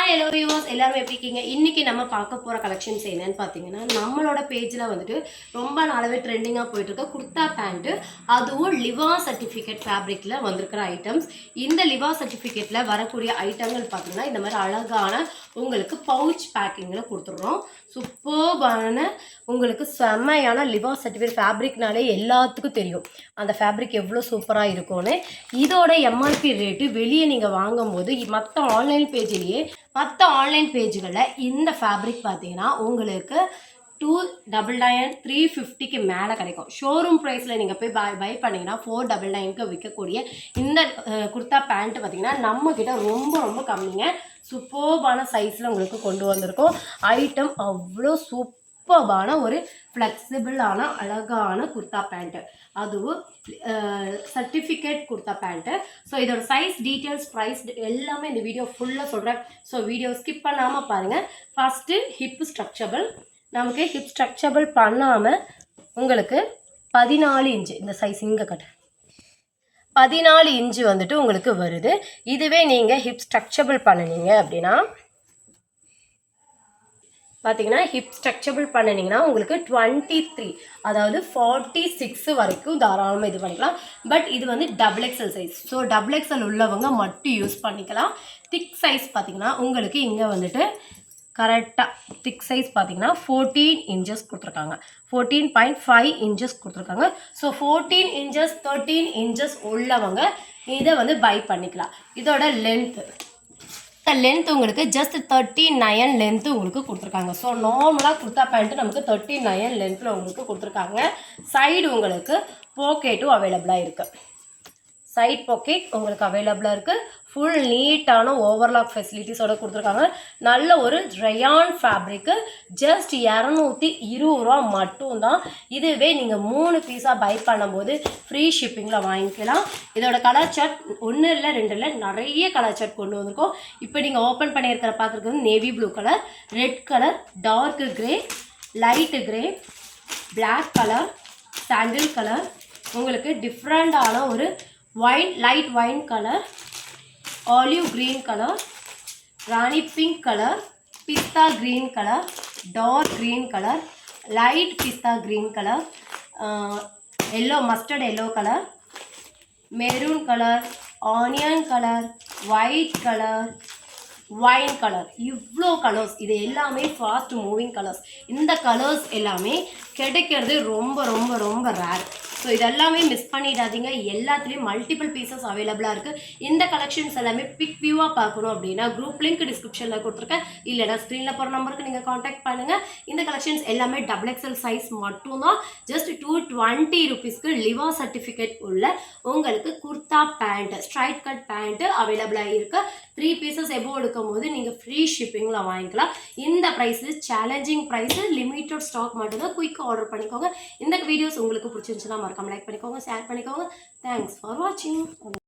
hello viewers எல்லாரும் எப்படி இருக்கீங்க? இன்னைக்கு நம்ம பார்க்க போற கலெக்ஷன்ஸ் என்னன்னு பாத்தீங்கன்னா நம்மளோட பேஜ்ல வந்துட்டு ரொம்ப நாளாவே ட்ரெண்டிங்கா போயிட்டு இருக்க குர்தா பேண்ட் அதுவும் லிவா சர்டிபிகேட் ஃபேப்ரிக்ல வந்திருக்கிற ஐட்டம்ஸ். இந்த லிவா சர்டிபிகேட்ல வரக்கூடிய ஐட்டங்கள் பாத்தீங்கன்னா இந்த மாதிரி அழகான உங்களுக்கு பவுச் பேக்கிங்ல கொடுத்துறோம். சூப்பர்பான உங்களுக்கு செம்மையான லிவா சர்டிஃபிகேட் ஃபேப்ரிக்னாலே எல்லாத்துக்கும் தெரியும் அந்த ஃபேப்ரிக் எவ்வளோ சூப்பராக இருக்கும்னு. இதோட எம்ஆர்பி ரேட்டு வெளியே நீங்கள் வாங்கும்போது மற்ற ஆன்லைன் பேஜுகளில் இந்த ஃபேப்ரிக் பார்த்தீங்கன்னா உங்களுக்கு 299 350க்கு மேலே கிடைக்கும். ஷோரூம் ப்ரைஸில் நீங்கள் போய் பை பண்ணிங்கன்னா 499க்கு விற்கக்கூடிய இந்த குர்தா பேண்ட் பார்த்தீங்கன்னா நம்மக்கிட்ட ரொம்ப ரொம்ப கம்மிங்க. சூப்பர்பான சைஸில் உங்களுக்கு கொண்டு வந்திருக்கோம். ஐட்டம் அவ்வளோ சூப்பர்பான ஒரு ஃப்ளெக்சிபிளான அழகான குர்தா பேண்ட்டு, அதுவும் சர்டிஃபிகேட் குர்தா பேண்ட்டு. ஸோ இதோட சைஸ் டீட்டெயில்ஸ் ப்ரைஸ் எல்லாமே இந்த வீடியோ ஃபுல்லாக சொல்கிறேன். ஸோ வீடியோ ஸ்கிப் பண்ணாமல் பாருங்கள். ஃபஸ்ட்டு ஹிப் ஸ்ட்ரக்சபிள், நமக்கு ஹிப் ஸ்ட்ரக்சபிள் பண்ணாமல் உங்களுக்கு 14 இன்ச்சு இந்த சைஸ் இங்கே கட்டு 14 இன்ச்சு வந்துட்டு உங்களுக்கு வருது. இதுவே நீங்கள் ஹிப் ஸ்ட்ரக்சபிள் பண்ணினீங்க அப்படின்னா பார்த்தீங்கன்னா ஹிப் ஸ்ட்ரக்சபிள் பண்ணினீங்கன்னா உங்களுக்கு 23 அதாவது 46 வரைக்கும் தாராளமாக இது பண்ணிக்கலாம். பட் இது வந்து double XL size. So double XL உள்ளவங்க மட்டும் யூஸ் பண்ணிக்கலாம். திக் சைஸ் பார்த்தீங்கன்னா உங்களுக்கு இங்கே வந்துட்டு கரெக்டாக திக் சைஸ் பார்த்தீங்கன்னா 14 இன்ச்சஸ் கொடுத்துருக்காங்க, 14.5 இன்ச்சஸ் கொடுத்துருக்காங்க. ஸோ 14 இன்ச்சஸ் 13 இன்ச்சஸ் உள்ளவங்க இதை வந்து பை பண்ணிக்கலாம். இதோட லென்த் உங்களுக்கு ஜஸ்ட் 39 லென்த்து உங்களுக்கு கொடுத்துருக்காங்க. ஸோ நார்மலாக குர்தா பேண்ட்டு நமக்கு 39 லென்த்தில் உங்களுக்கு கொடுத்துருக்காங்க. சைடு உங்களுக்கு பாக்கெட்டும் அவைலபிளாக இருக்குது. சைட் பாக்கெட் உங்களுக்கு அவைலபிளாக இருக்குது. ஃபுல் நீட்டான ஓவர்லாக் ஃபெசிலிட்டிஸோடு கொடுத்துருக்காங்க. நல்ல ஒரு ரயான் ஃபேப்ரிக்கு. ஜஸ்ட் 220 ரூபா மட்டும்தான். இதுவே நீங்கள் 3 பீஸாக பை பண்ணும்போது ஃப்ரீ ஷிப்பிங்கில் வாங்கிக்கலாம். இதோட கலர் சார்ட் 1 இல்லை 2 இல்லை நிறைய கலர் சார்ட் கொண்டு வந்திருக்கோம். இப்போ நீங்கள் ஓப்பன் பண்ணியிருக்கிற பார்த்துருக்கிறது navy blue colour, red colour, dark grey, light grey, black colour, sandal colour, உங்களுக்கு டிஃப்ரெண்டான ஒரு wine light wine colour, olive green colour, rani pink colour, பிஸ்தா green colour, dark green colour, light பிஸ்தா green colour, yellow mustard yellow colour, maroon colour, onion colour, white colour, wine colour. இவ்வளோ colours, இது எல்லாமே fast moving colours. இந்த colours எல்லாமே கிடைக்கிறது ரொம்ப ரொம்ப ரொம்ப ரேர். ஸோ இதெல்லாமே மிஸ் பண்ணிடாதீங்க. எல்லாத்துலேயும் மல்டிபிள் பீசஸ் அவைலபிளாக இருக்குது. இந்த கலெக்ஷன்ஸ் எல்லாமே பிக் வியூவாக பார்க்கணும் அப்படின்னா குரூப் லிங்க் டிஸ்கிரிப்ஷனில் கொடுத்துருக்கேன், இல்லைனா ஸ்க்ரீனில் போகிற நம்பருக்கு நீங்கள் காண்டாக்ட் பண்ணுங்கள். இந்த கலெக்ஷன்ஸ் எல்லாமே டபுள் எக்ஸல் சைஸ் மட்டும்தான். ஜஸ்ட் 220 ருபீஸ்க்கு லிவா சர்டிஃபிகேட் உள்ள உங்களுக்கு kurta pant, straight cut pant அவைலபிளாக இருக்குது. 3 பீசஸ் எபோவ் எடுக்கும் போது நீங்கள் ஃப்ரீ ஷிப்பிங்கில் வாங்கிக்கலாம். இந்த price challenging price, limited stock மட்டும்தான். குயிக்காக ஆர்டர் பண்ணிக்கோங்க. இந்த வீடியோஸ் உங்களுக்கு பிடிச்சிருந்துச்சுன்னா மறக்காம லைக் பண்ணிக்கோங்க, ஷேர் பண்ணிக்கோங்க. தேங்க்ஸ் ஃபார் வாட்சிங்.